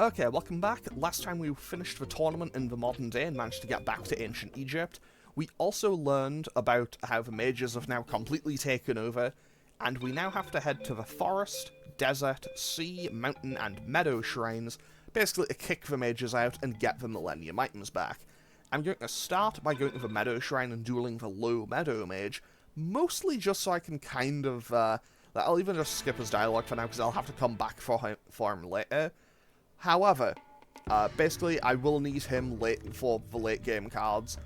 Okay, welcome back. Last time we finished the tournament in the modern day and managed to get back to ancient Egypt. We also learned about how the mages have now completely taken over, and we now have to head to the forest, desert, sea, mountain, and meadow shrines, basically to kick the mages out and get the Millennium Items back. I'm going to start by going to the meadow shrine and dueling the low meadow mage, mostly just so I can kind of, I'll even just skip his dialogue for now because I'll have to come back for him later. However, basically I will need him for the late game cards,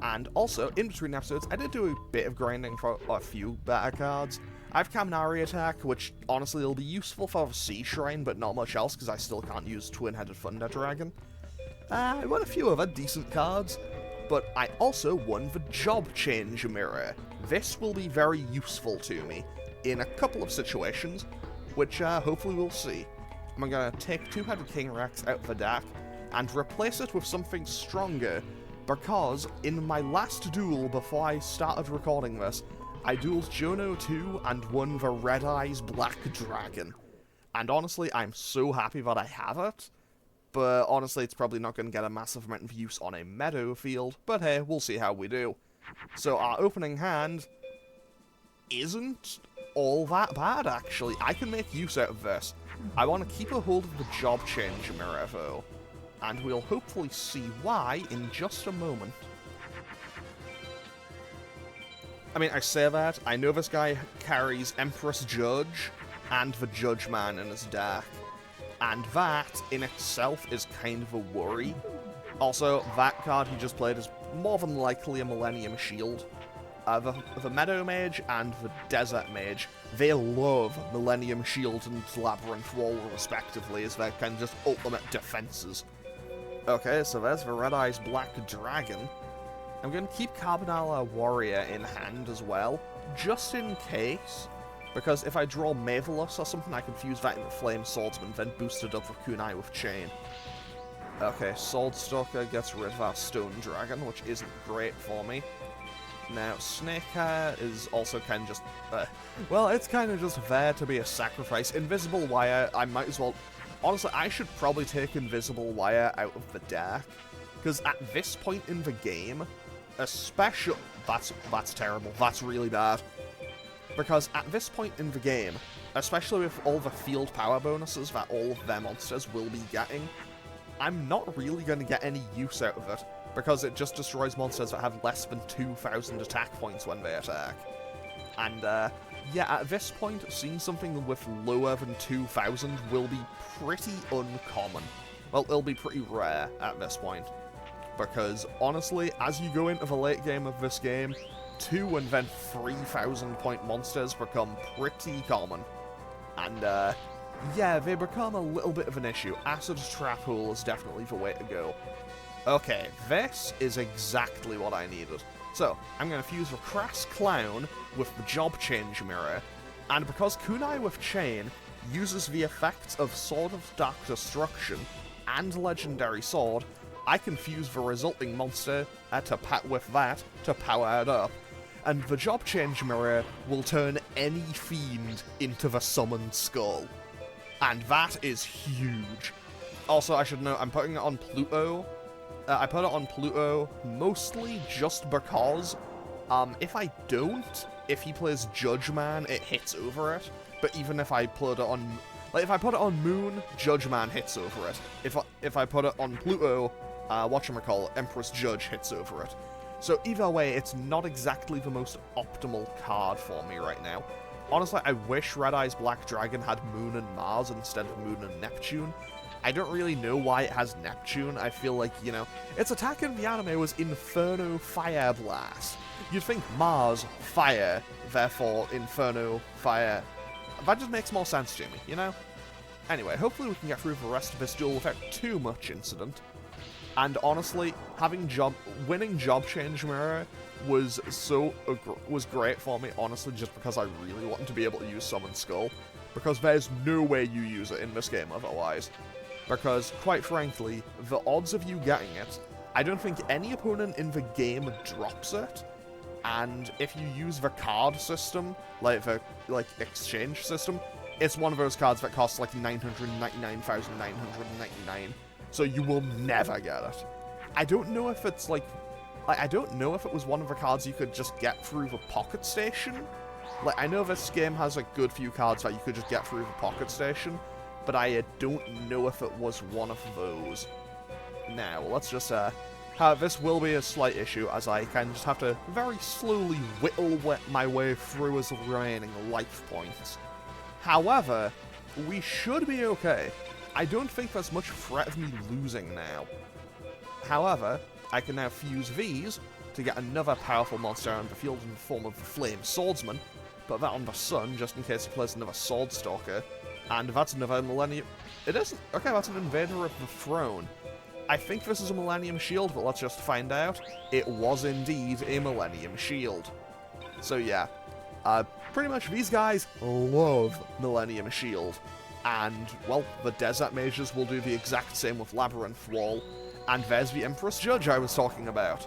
and also, in between episodes, I did do a bit of grinding for a few better cards. I have Kamnari Attack, which honestly will be useful for the Sea Shrine, but not much else because I still can't use Twin-Headed Thunder Dragon. I won a few other decent cards, but I also won the Job Change Mirror. This will be very useful to me in a couple of situations, which hopefully we'll see. I'm going to take Two-Headed King Rex out of the deck and replace it with something stronger, because in my last duel before I started recording this, I dueled Jono 2 and won the Red Eyes Black Dragon. And honestly, I'm so happy that I have it, but honestly it's probably not going to get a massive amount of use on a meadow field, but hey, we'll see how we do. So our opening hand isn't all that bad, actually. I can make use out of this. I want to keep a hold of the Job Change Mirror, though, and we'll hopefully see why in just a moment. I mean, I say that, I know this guy carries Empress Judge and the Judge Man in his deck, and that in itself is kind of a worry. Also, that card he just played is more than likely a Millennium Shield. The Meadow Mage and the Desert Mage, they love Millennium Shield and Labyrinth Wall respectively as their kind of just ultimate defenses. Okay, so there's the Red Eyes Black Dragon. I'm going to keep Carbonala Warrior in hand as well, just in case, because if I draw Mavelus or something, I can fuse that into Flame Swordsman, then boost it up with Kunai with Chain. Okay, Swordstalker gets rid of our Stone Dragon, which isn't great for me. Now, Snakehair is also kind of just, well, it's kind of just there to be a sacrifice. Invisible Wire, I might as well, honestly, I should probably take Invisible Wire out of the deck, because at this point in the game, especially, that's terrible, that's really bad, because at this point in the game, especially with all the field power bonuses that all of their monsters will be getting, I'm not really going to get any use out of it, because it just destroys monsters that have less than 2,000 attack points when they attack. And, yeah, at this point, seeing something with lower than 2,000 will be pretty uncommon. Well, it'll be pretty rare at this point. Because, honestly, as you go into the late game of this game, 2 and then 3,000 point monsters become pretty common. And, yeah, they become a little bit of an issue. Acid Trap Hole is definitely the way to go. Okay, this is exactly what I needed. So, I'm going to fuse the Crass Clown with the Job Change Mirror, and because Kunai with Chain uses the effects of Sword of Dark Destruction and Legendary Sword, I can fuse the resulting monster with that to power it up, and the Job Change Mirror will turn any fiend into the Summoned Skull. And that is huge. Also, I should note, I'm putting it on Pluto. I put it on Pluto mostly just because, if he plays Judge Man, it hits over it. But even if I put it on, if I put it on Moon, Judge Man hits over it. If I put it on Pluto, Empress Judge hits over it. So either way, it's not exactly the most optimal card for me right now. Honestly, I wish Red Eyes Black Dragon had Moon and Mars instead of Moon and Neptune. I don't really know why it has Neptune. I feel like, you know, its attack in the anime was Inferno Fire Blast. You'd think Mars, Fire, therefore Inferno Fire. That just makes more sense to me, you know? Anyway, hopefully we can get through the rest of this duel without too much incident. And honestly, winning Job Change Mirror was great for me, honestly, just because I really wanted to be able to use Summon Skull. Because there's no way you use it in this game otherwise. Because, quite frankly, the odds of you getting it, I don't think any opponent in the game drops it, and if you use the card system, like the exchange system, it's one of those cards that costs like 999,999, so you will never get it. I don't know if it's like, I don't know if it was one of the cards you could just get through the Pocket Station. Like, I know this game has a good few cards that you could just get through the Pocket Station, but I don't know if it was one of those. Now, let's just, this will be a slight issue, as I kind of just have to very slowly whittle my way through his remaining life points. However, we should be okay. I don't think there's much threat of me losing now. However, I can now fuse these to get another powerful monster on the field in the form of the Flame Swordsman, put that on the Sun just in case he plays another Sword Stalker, and that's another Millennium... It isn't... Okay, that's an Invader of the Throne. I think this is a Millennium Shield, but let's just find out. It was indeed a Millennium Shield. So yeah, pretty much these guys love Millennium Shield. And, well, the Desert Mages will do the exact same with Labyrinth Wall. And there's the Empress Judge I was talking about.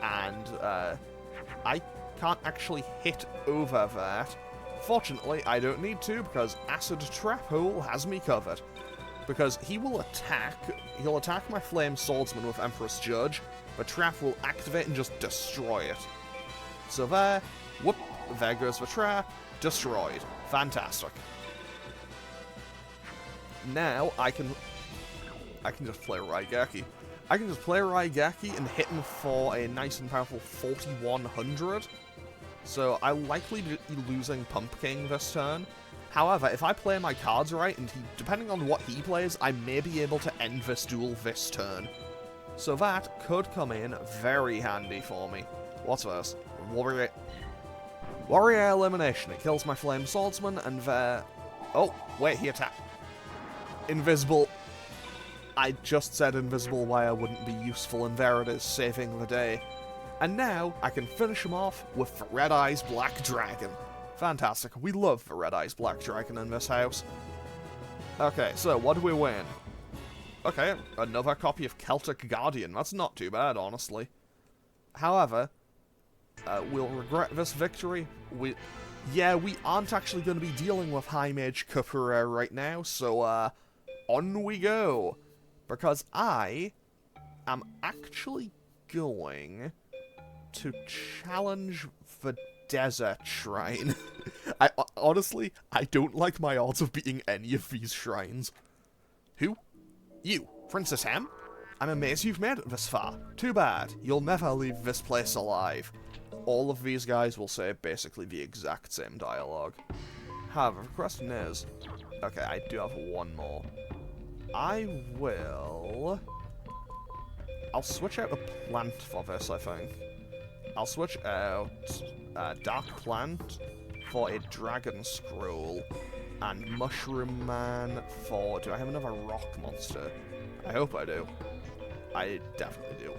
And, I can't actually hit over that. Fortunately, I don't need to, because Acid Trap Hole has me covered. Because he'll attack my Flame Swordsman with Empress Judge, the trap will activate and just destroy it. So there, whoop, there goes the trap, destroyed. Fantastic. Now, I can just play Raigeki. I can just play Raigeki and hit him for a nice and powerful 4100. So I'll likely be losing Pumpkin this turn. However, if I play my cards right, and depending on what he plays, I may be able to end this duel this turn. So that could come in very handy for me. What's this? Warrior Elimination. It kills my Flame Swordsman, and there... Oh, wait, he attacked. Invisible. I just said invisible why I wouldn't be useful, and there it is, saving the day. And now, I can finish him off with the Red Eyes Black Dragon. Fantastic. We love the Red Eyes Black Dragon in this house. Okay, so what do we win? Okay, another copy of Celtic Guardian. That's not too bad, honestly. However, we'll regret this victory. We aren't actually going to be dealing with High Mage Kupura right now, so, on we go. Because I am actually going to challenge the Desert Shrine. Honestly, I don't like my odds of beating any of these shrines. Who? You, Princess Hem? I'm amazed you've made it this far. Too bad. You'll never leave this place alive. All of these guys will say basically the exact same dialogue. However, the question is... Okay, I do have one more. I'll switch out a plant for this, I think. I'll switch out Dark Plant for a Dragon Scroll, and Mushroom Man for... Do I have another rock monster? I hope I do. I definitely do.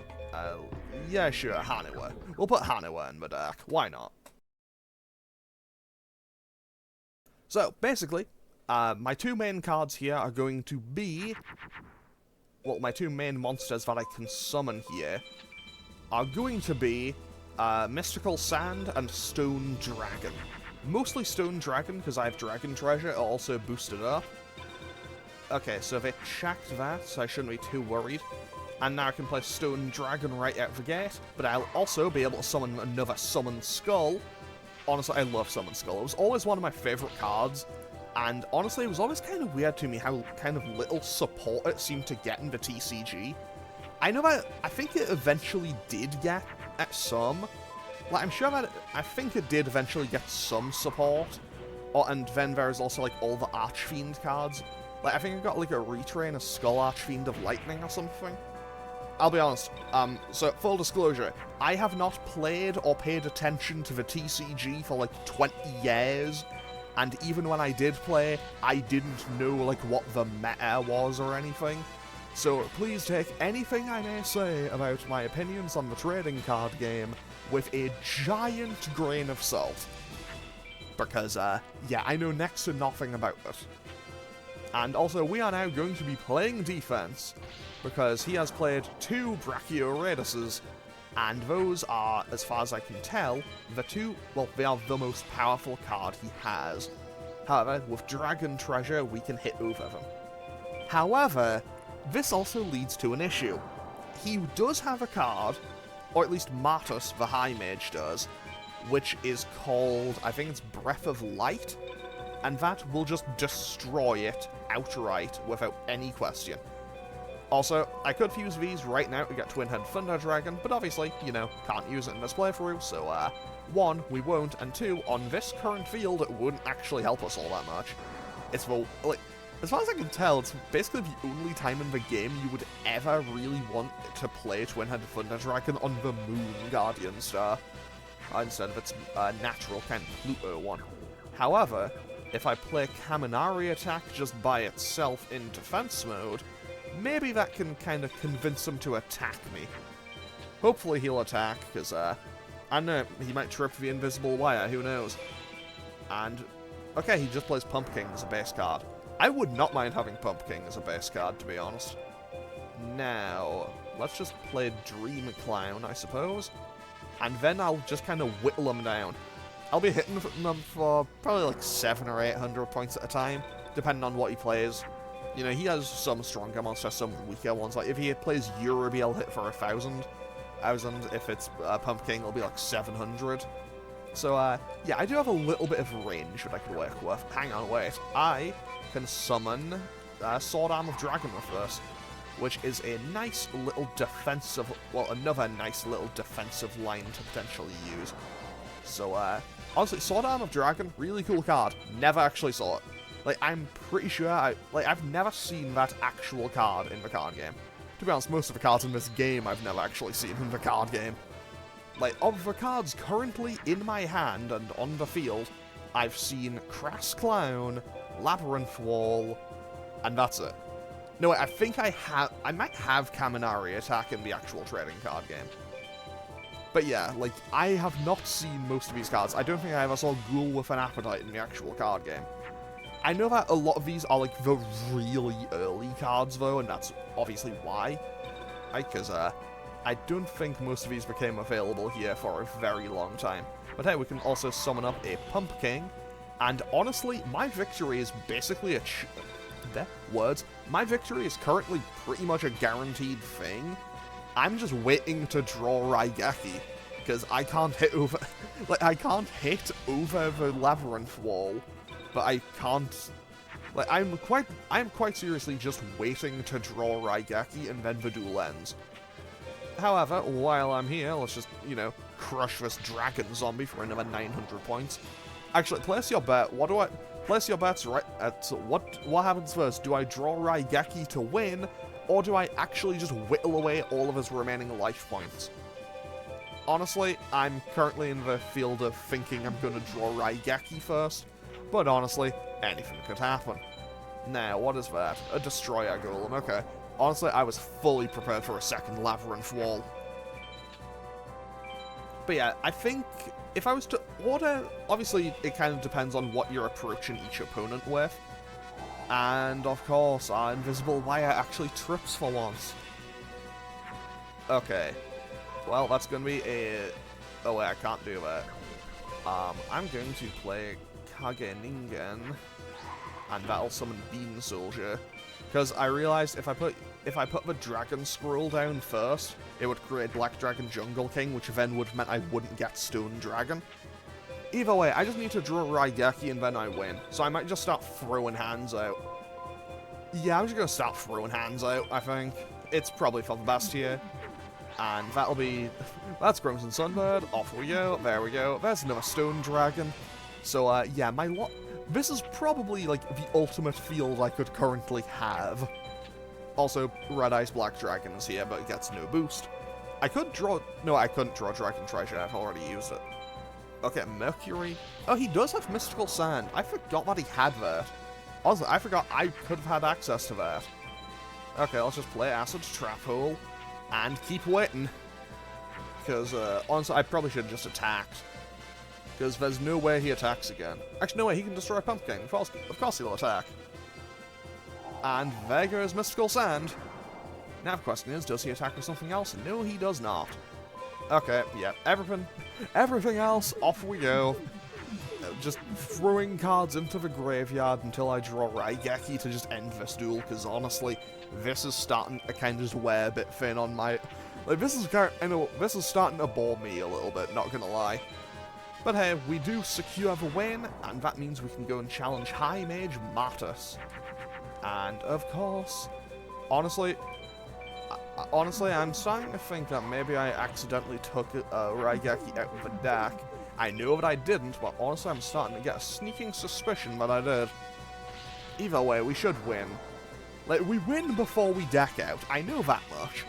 Yeah, sure, Haniwa. We'll put Haniwa in the deck. Why not? So, basically, my two main cards here are going to be... Well, my two main monsters that I can summon here are going to be Mystical Sand and Stone Dragon. Mostly Stone Dragon, because I have Dragon Treasure, it also boosted up. Okay, so they checked that, so I shouldn't be too worried. And now I can play Stone Dragon right out the gate, but I'll also be able to summon another Summon Skull. Honestly, I love Summon Skull. It was always one of my favourite cards, and honestly, it was always kind of weird to me how kind of little support it seemed to get in the TCG. I know that, I think it eventually did get at some. Like, I'm sure that, I think it did eventually get some support. And then there's also, like, all the Archfiend cards. Like, I think I got, like, a retrain, a Skull Archfiend of Lightning or something. I'll be honest, so, full disclosure, I have not played or paid attention to the TCG for, like, 20 years. And even when I did play, I didn't know, like, what the meta was or anything. So please take anything I may say about my opinions on the trading card game with a giant grain of salt. Because, yeah, I know next to nothing about it. And also, we are now going to be playing defense, because he has played 2 Brachioraduses, and those are, as far as I can tell, the two, well, they are the most powerful card he has. However, with Dragon Treasure, we can hit over them. However, this also leads to an issue. He does have a card, or at least Martus, the High Mage, does, which is called, I think it's Breath of Light, and that will just destroy it outright without any question. Also, I could fuse these right now to get Twin-Head Thunder Dragon, but obviously, you know, can't use it in this playthrough, so, 1, we won't, and 2, on this current field, it wouldn't actually help us all that much. It's the, like, as far as I can tell, it's basically the only time in the game you would ever really want to play Twin-Head Thunder Dragon on the Moon Guardian Star, instead of its natural kind of Pluto one. However, if I play Kaminari Attack just by itself in defense mode, maybe that can kind of convince him to attack me. Hopefully he'll attack, because, I don't know, he might trip the invisible wire, who knows. And, okay, he just plays Pumpkin as a base card. I would not mind having Pumpkin as a base card, to be honest. Now, let's just play Dream Clown, I suppose. And then I'll just kind of whittle him down. I'll be hitting them for probably like 700 or 800 points at a time, depending on what he plays. You know, he has some stronger monsters, some weaker ones. Like, if he plays Yurubi, I'll hit for 1,000. If it's Pumpkin, it'll be like 700. So, yeah, I do have a little bit of range that I could work with. Hang on, wait. I can summon Sword Arm of Dragon with this, which is a nice little defensive, well, another nice little defensive line to potentially use. So, honestly, Sword Arm of Dragon, really cool card. Never actually saw it. Like, I'm pretty sure, I've never seen that actual card in the card game. To be honest, most of the cards in this game I've never actually seen in the card game. Like, of the cards currently in my hand and on the field, I've seen Crass Clown, Labyrinth Wall, and that's it. No, I think I might have Kaminari Attack in the actual trading card game. But yeah, like, I have not seen most of these cards. I don't think I ever saw Ghoul with an Appetite in the actual card game. I know that a lot of these are, like, the really early cards, though, and that's obviously why. Because, I don't think most of these became available here for a very long time. But hey, we can also summon up a Pumpkin, and honestly, my victory is basically my victory is currently pretty much a guaranteed thing. I'm just waiting to draw Raigeki, because I can't hit over, like, I can't hit over the Labyrinth Wall, but I can't, like, I'm quite seriously just waiting to draw Raigeki, and then the duel ends. However, while I'm here, let's just, you know, crush this dragon zombie for another 900 points. Actually, place your bet. Place your bets right at what happens first? Do I draw Raigeki to win, or do I actually just whittle away all of his remaining life points? Honestly, I'm currently in the field of thinking I'm going to draw Raigeki first, but honestly, anything could happen. Now, what is that? A Destroyer Golem, okay. Honestly, I was fully prepared for a second Labyrinth Wall. But yeah, I think if I was to order, obviously it kind of depends on what you're approaching each opponent with. And of course, our invisible wire actually trips for once. Okay. Well, that's going to be a... Oh wait, I can't do that. I'm going to play Kage Ningen, and that'll summon Bean Soldier. Because I realized if I put the Dragon Scroll down first, it would create Black Dragon Jungle King, which then would meant I wouldn't get Stone Dragon. Either way, I just need to draw Raigeki and then I win. So I might just start throwing hands out. Yeah, I'm just going to start throwing hands out, I think. It's probably for the best here. And that'll be... That's Crimson Sunbird. Off we go. There we go. There's another Stone Dragon. So, yeah, this is probably, like, the ultimate field I could currently have. Also, Red Ice Black Dragon is here, but it gets no boost. I could draw... No, I couldn't draw Dragon Treasure. I've already used it. Okay, Mercury. Oh, he does have Mystical Sand. I forgot that he had that. Also, I forgot I could have had access to that. Okay, let's just play Acid's Trap Hole and keep waiting. Because, honestly, I probably should have just attacked. Because there's no way he attacks again. Actually, no way, he can destroy Pumpkin. Of course he'll attack. And there goes Mystical Sand. Now the question is, does he attack with something else? No, he does not. Okay, yeah, everything else, off we go. just throwing cards into the graveyard until I draw Raigeki to just end this duel, because honestly, this is starting to kind of just wear a bit thin on my... Like, this is this is starting to bore me a little bit, not gonna lie. But hey, we do secure the win, and that means we can go and challenge High Mage Martus. And of course, honestly, I'm starting to think that maybe I accidentally took Raigeki out of the deck. I know that I didn't, but honestly I'm starting to get a sneaking suspicion that I did. Either way, we should win. Like, we win before we deck out, I know that much.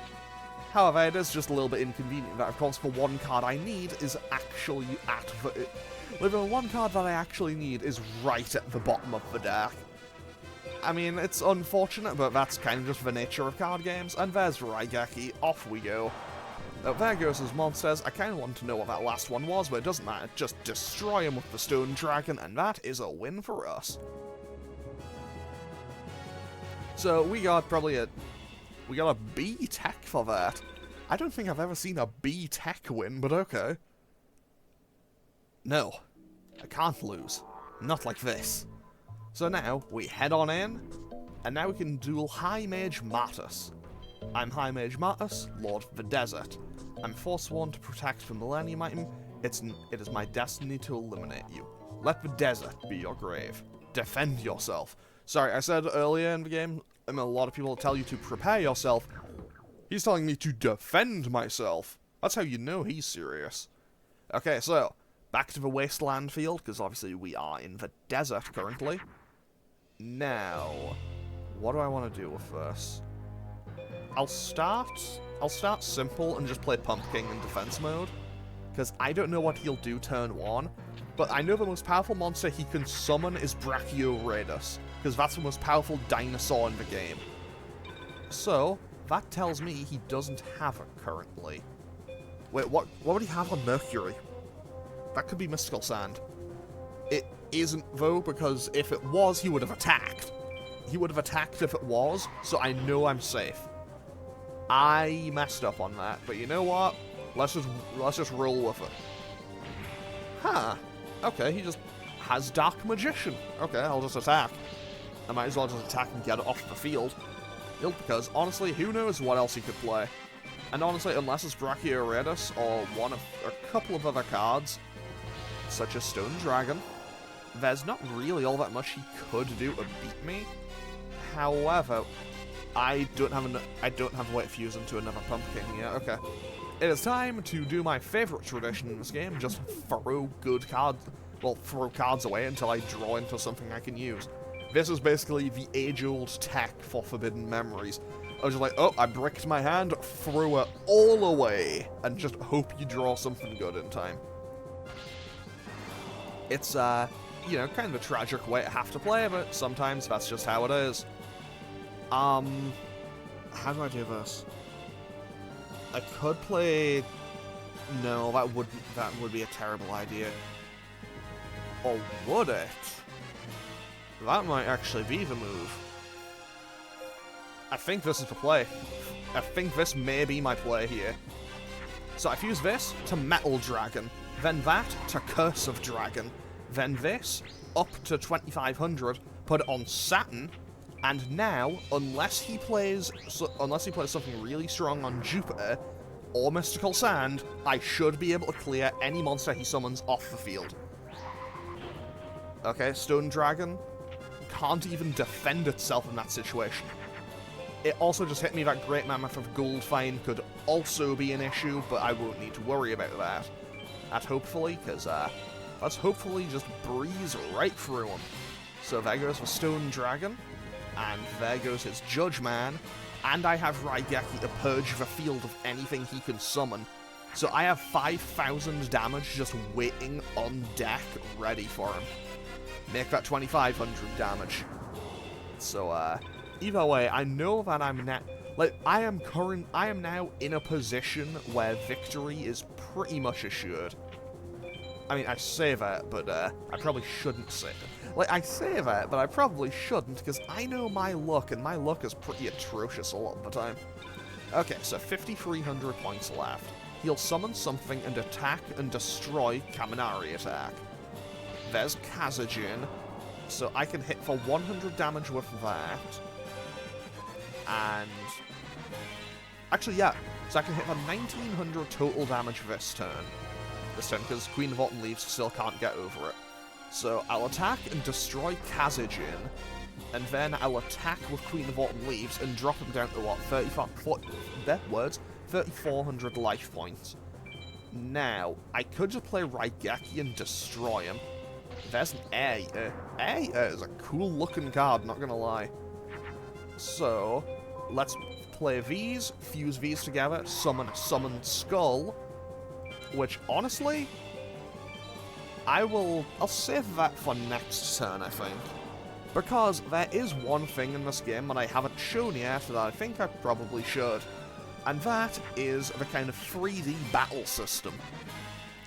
However, it is just a little bit inconvenient that, of course, the one card I need is actually at the... Like, the one card that I actually need is right at the bottom of the deck. I mean, it's unfortunate, but that's kind of just the nature of card games, and there's Raigeki, off we go. There goes his monsters. I kind of want to know what that last one was, but it doesn't matter. Just destroy him with the Stone Dragon, and that is a win for us. So we got probably we got a B tech for that. I don't think I've ever seen a B tech win, but okay. No, I can't lose. Not like this. So now we head on in, and now we can duel High Mage Martus. I'm High Mage Martus, Lord of the Desert. I'm forsworn to protect the Millennium Item. It is my destiny to eliminate you. Let the desert be your grave. Defend yourself. Sorry, I said earlier in the game, a lot of people tell you to prepare yourself. He's telling me to defend myself. That's how you know he's serious. Okay, so, back to the wasteland field, because obviously we are in the desert currently. Now, what do I want to do with this? I'll start simple and just play Pumpkin in defense mode, because I don't know what he'll do turn 1, but I know the most powerful monster he can summon is Brachiosaurus, because that's the most powerful dinosaur in the game. So, that tells me he doesn't have it currently. Wait, what would he have on Mercury? That could be Mystical Sand. It isn't, though, because if it was, he would have attacked. He would have attacked if it was, so I know I'm safe. I messed up on that, but you know what? Let's just roll with it. Huh. Okay, he just has Dark Magician. Okay, I'll just attack. I might as well just attack and get it off the field. Because, honestly, who knows what else he could play. And honestly, unless it's Brachiosaurus or a couple of other cards, such as Stone Dragon, there's not really all that much he could do to beat me. However, I don't have a way to fuse into another pumpkin yet. Okay. It is time to do my favorite tradition in this game, just throw good cards, well, throw cards away until I draw into something I can use. This is basically the age-old tech for Forbidden Memories. I was just like, oh, I bricked my hand, throw it all away, and just hope you draw something good in time. It's, you know, kind of a tragic way to have to play, but sometimes that's just how it is. How do I do this? I could play... No, that would be a terrible idea. Or would it? That might actually be the move. I think this is the play. I think this may be my play here. So I fuse this to Metal Dragon, then that to Curse of Dragon, then this up to 2500, put it on Saturn, and now, unless he plays something really strong on Jupiter or Mystical Sand, I should be able to clear any monster he summons off the field. Okay, Stone Dragon can't even defend itself in that situation. It also just hit me that Great Mammoth of Goldfine could also be an issue, but I won't need to worry about that. Hopefully, because let's hopefully just breeze right through him. So there goes the Stone Dragon, and there goes his Judge Man, and I have Raigeki to purge the field of anything he can summon. So I have 5,000 damage just waiting on deck, ready for him. Make that 2,500 damage. So, either way, I know that I'm I am now in a position where victory is pretty much assured. I mean, I say that, but, I probably shouldn't say it. Like, I say that, but I probably shouldn't, because I know my luck, and my luck is pretty atrocious a lot of the time. Okay, so 5,300 points left. He'll summon something and attack and destroy Kaminari attack. There's Kazajin. So I can hit for 100 damage with that. And... actually, yeah. So I can hit for 1900 total damage this turn. Because Queen of Autumn Leaves still can't get over it. So I'll attack and destroy Kazajin. And then I'll attack with Queen of Autumn Leaves and drop him down to what? 3,400 life points. Now, I could just play Raigeki and destroy him. There's an A. A is a cool looking card, not gonna lie. So, let's play these, fuse these together, summon a Summoned Skull, which honestly, I'll save that for next turn, I think. Because there is one thing in this game that I haven't shown yet that I think I probably should. And that is the kind of 3D battle system.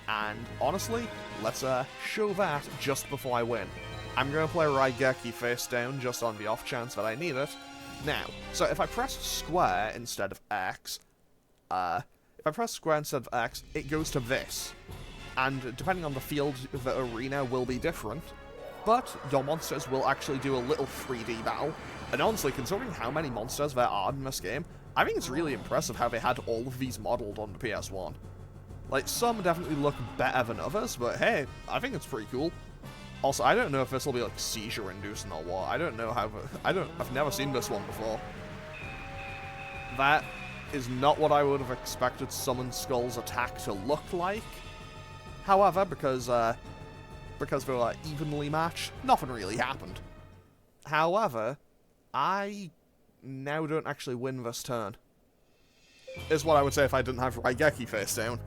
And honestly, let's show that just before I win. I'm going to play Raigeki face down just on the off chance that I need it. Now, so if I press square instead of X, it goes to this. And depending on the field, the arena will be different. But your monsters will actually do a little 3D battle. And honestly, considering how many monsters there are in this game, I think it's really impressive how they had all of these modeled on the PS1. Like, some definitely look better than others, but hey, I think it's pretty cool. Also, I don't know if this will be, like, seizure-inducing or what. I don't know how... I've never seen this one before. That is not what I would have expected Summoned Skull's attack to look like. However, because they were evenly matched, nothing really happened. However, I now don't actually win this turn. Is what I would say if I didn't have Raigeki face down.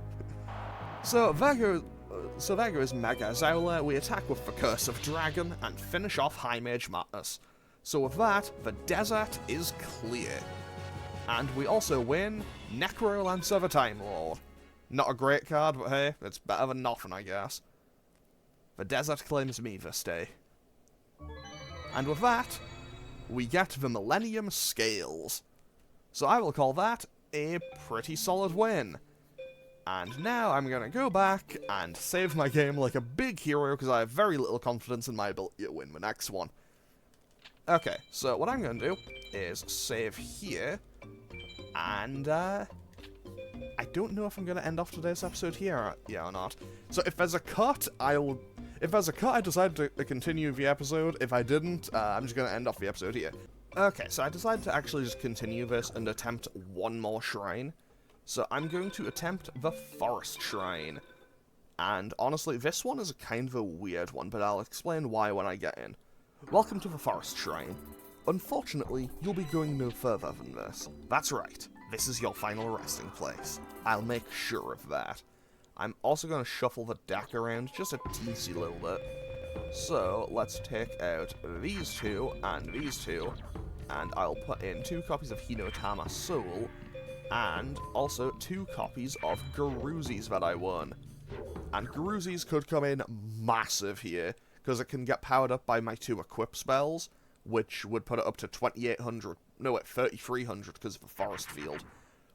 So there goes Mega Zowler. We attack with the Curse of Dragon and finish off High Mage Madness. So with that, the desert is clear. And we also win Necrolancer the Time Lord. Not a great card, but hey, it's better than nothing, I guess. The desert claims me this day. And with that, we get the Millennium Scales. So I will call that a pretty solid win. And now I'm going to go back and save my game like a big hero because I have very little confidence in my ability to win the next one. Okay, so what I'm going to do is save here. And, I don't know if I'm going to end off today's episode here or not. So if there's a cut, I decide to continue the episode. If I didn't, I'm just going to end off the episode here. Okay, so I decided to actually just continue this and attempt one more shrine. So I'm going to attempt the Forest Shrine. And honestly, this one is a kind of a weird one, but I'll explain why when I get in. Welcome to the Forest Shrine. Unfortunately, you'll be going no further than this. That's right, this is your final resting place. I'll make sure of that. I'm also going to shuffle the deck around just a teensy little bit. So, let's take out these two, and I'll put in 2 copies of Hinotama Soul, and also 2 copies of Garuzis that I won. And Garuzis could come in massive here, because it can get powered up by my 2 equip spells, which would put it up to 2,800, no wait, 3,300 because of the forest field,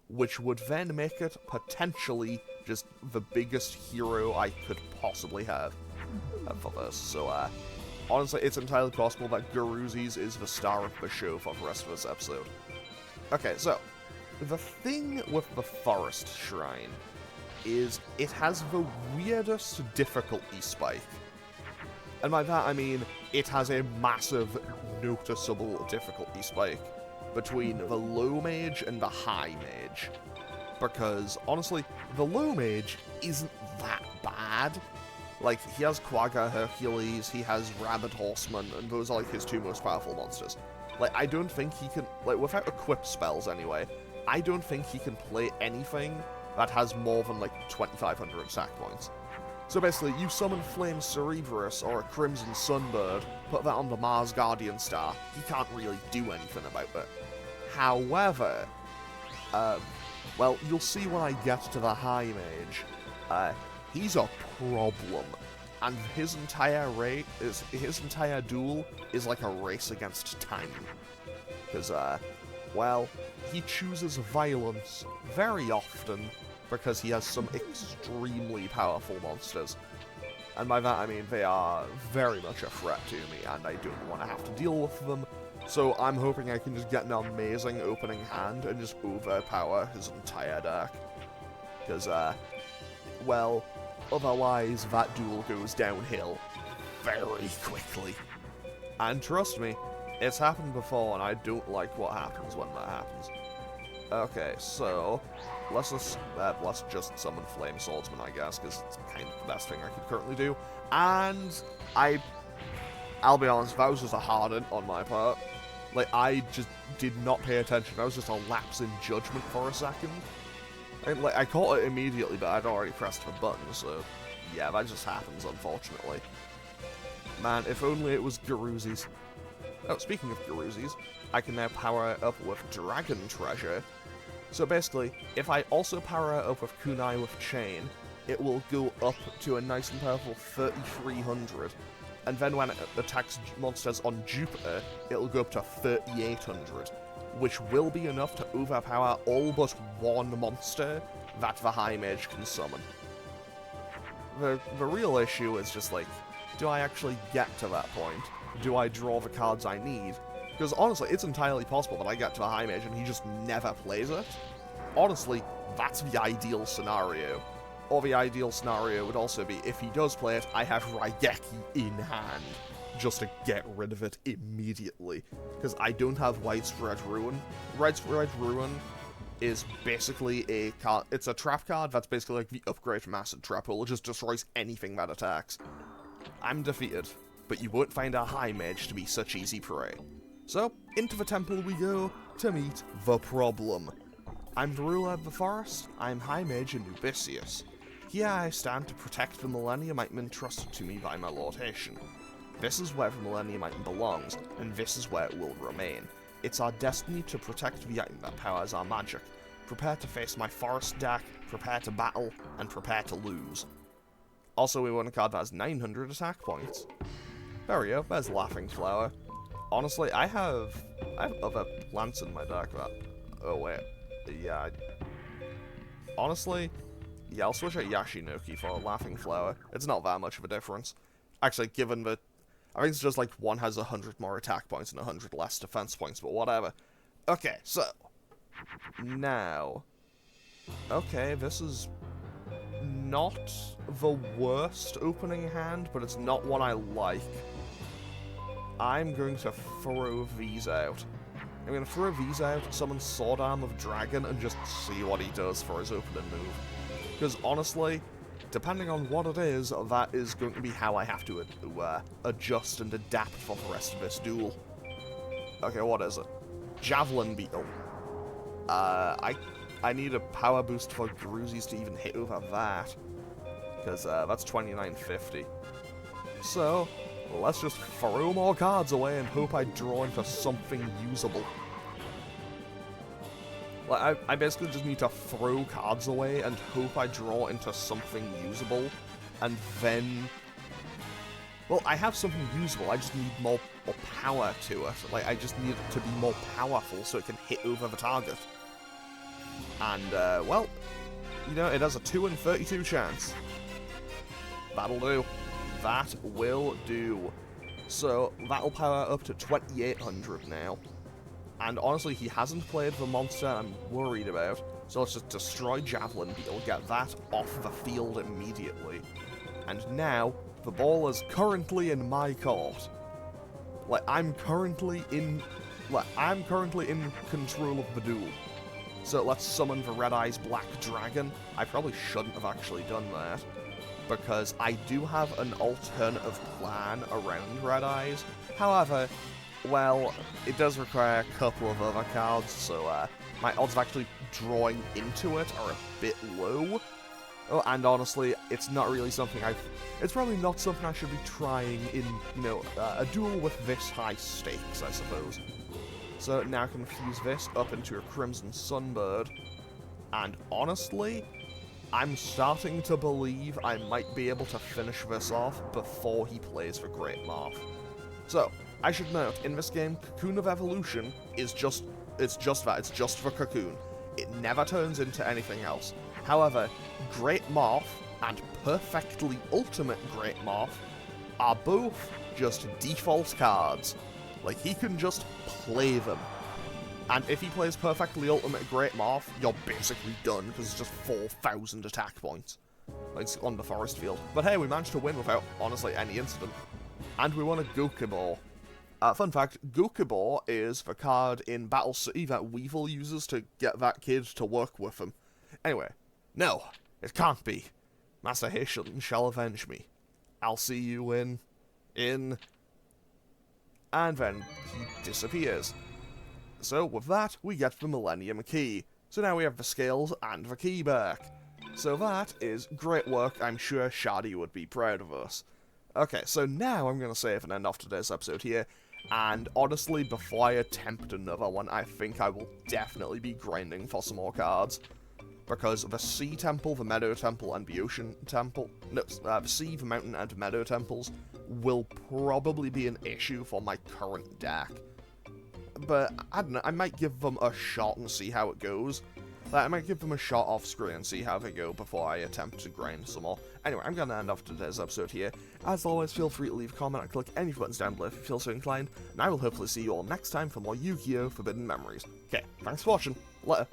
which would then make it potentially just the biggest hero I could possibly have for this. So, honestly, it's entirely possible that Garuzis is the star of the show for the rest of this episode. Okay, so, the thing with the Forest Shrine is it has the weirdest difficulty spike. And by that I mean, it has a massive, noticeable difficulty spike between the Low Mage and the High Mage. Because, honestly, the Low Mage isn't that bad. Like, he has Quagga Hercules, he has Rabid Horseman, and those are, like, his 2 most powerful monsters. Like, I don't think he can, like, without equip spells anyway, I don't think he can play anything that has more than, like, 2,500 sack points. So basically, you summon Flame Cerebrus or a Crimson Sunbird, put that on the Mars Guardian Star, he can't really do anything about it. However, well, you'll see when I get to the High Mage, he's a problem, and his entire duel is like a race against time. Because, well, he chooses violence very often, because he has some extremely powerful monsters. And by that I mean they are very much a threat to me, and I don't want to have to deal with them. So I'm hoping I can just get an amazing opening hand and just overpower his entire deck. Because, well, otherwise that duel goes downhill very quickly. And trust me, it's happened before, and I don't like what happens when that happens. Okay, so let's just summon Flame Swordsman, I guess, because it's kind of the best thing I could currently do. And I'll be honest, that was just a hard-in on my part. Like, I just did not pay attention. That was just a lapse in judgment for a second. And, like, I caught it immediately, but I'd already pressed the button, so yeah, that just happens, unfortunately. Man, if only it was Garuzi's. Oh, speaking of Garuzi's, I can now power it up with Dragon Treasure. So basically, if I also power it up with Kunai with Chain, it will go up to a nice and powerful 3300. And then when it attacks monsters on Jupiter, it'll go up to 3800, which will be enough to overpower all but one monster that the High Mage can summon. The real issue is just like, do I actually get to that point? Do I draw the cards I need? Because honestly, it's entirely possible that I get to the High Mage and he just never plays it. Honestly, that's the ideal scenario. Or the ideal scenario would also be, if he does play it, I have Raigeki in hand, just to get rid of it immediately. Because I don't have Widespread Ruin. Widespread Ruin is basically a card, it's a trap card that's basically like the upgrade from Acid Trap. It just destroys anything that attacks. I'm defeated, but you won't find a High Mage to be such easy prey. So, into the temple we go to meet the problem. I'm the ruler of the forest, I'm High Mage Anubisius. Here I stand to protect the Millennium Item entrusted to me by my Lord Haitian. This is where the Millennium Item belongs, and this is where it will remain. It's our destiny to protect the item that powers our magic. Prepare to face my forest deck, prepare to battle, and prepare to lose. Also, we won a card that has 900 attack points. There we go, there's Laughing Flower. Honestly, I have other plants in my deck that... Oh wait, yeah. Honestly, yeah, I'll switch out Yashinoki for a Laughing Flower. It's not that much of a difference. Actually, given that... I think it's just like one has 100 more attack points and 100 less defense points, but whatever. Okay, so... Now... Okay, this is... not the worst opening hand, but it's not one I like. I'm going to throw these out. I'm going to throw these out, summon Sword Arm of Dragon, and just see what he does for his opening move. Because honestly, depending on what it is, that is going to be how I have to adjust and adapt for the rest of this duel. Okay, what is it? Javelin Beetle. I need a power boost for Garuzi's to even hit over that. Because that's 2950. So, let's just throw more cards away and hope I draw into something usable. Like, I basically just need to throw cards away and hope I draw into something usable, and then... Well, I have something usable, I just need more power to it. Like, I just need it to be more powerful so it can hit over the target. And, well, you know, it has a 2 in 32 chance. That'll do. That will do. So, that'll power up to 2800 now. And honestly, he hasn't played the monster I'm worried about, so let's just destroy Javelin Beetle, get that off the field immediately. And now, the ball is currently in my court. Like, I'm currently in control of the duel. So let's summon the Red Eyes Black Dragon. I probably shouldn't have actually done that, because I do have an alternative plan around Red Eyes. However, well, it does require a couple of other cards, so my odds of actually drawing into it are a bit low. Oh, and honestly, it's not really something it's probably not something I should be trying in, you know, a duel with this high stakes, I suppose. So now I can fuse this up into a Crimson Sunbird, and honestly, I'm starting to believe I might be able to finish this off before he plays for Great Moth. So, I should note, in this game, Cocoon of Evolution is just that, it's just for Cocoon. It never turns into anything else. However, Great Moth and Perfectly Ultimate Great Moth are both just default cards. Like, he can just play them. And if he plays Perfectly Ultimate Great Moth, you're basically done, because it's just 4,000 attack points. Like, it's on the forest field. But hey, we managed to win without, honestly, any incident. And we won a Gokebo. Fun fact, Gokebo is the card in Battle City that Weevil uses to get that kid to work with him. Anyway, no, it can't be. Master Haitian shall avenge me. I'll see you in... And then he disappears. So with that, we get the Millennium Key. So now we have the scales and the key back. So that is great work. I'm sure Shadi would be proud of us. Okay, so now I'm going to save and end off today's episode here. And honestly, before I attempt another one, I think I will definitely be grinding for some more cards. Because the Sea Temple, the Meadow Temple, and the Ocean Temple... No, the Sea, the Mountain, and Meadow Temples will probably be an issue for my current deck. But, I don't know, I might give them a shot and see how it goes. Like, I might give them a shot off screen and see how they go before I attempt to grind some more. Anyway, I'm going to end off today's episode here. As always, feel free to leave a comment and click any buttons down below if you feel so inclined. And I will hopefully see you all next time for more Yu-Gi-Oh! Forbidden Memories. Okay, thanks for watching. Later.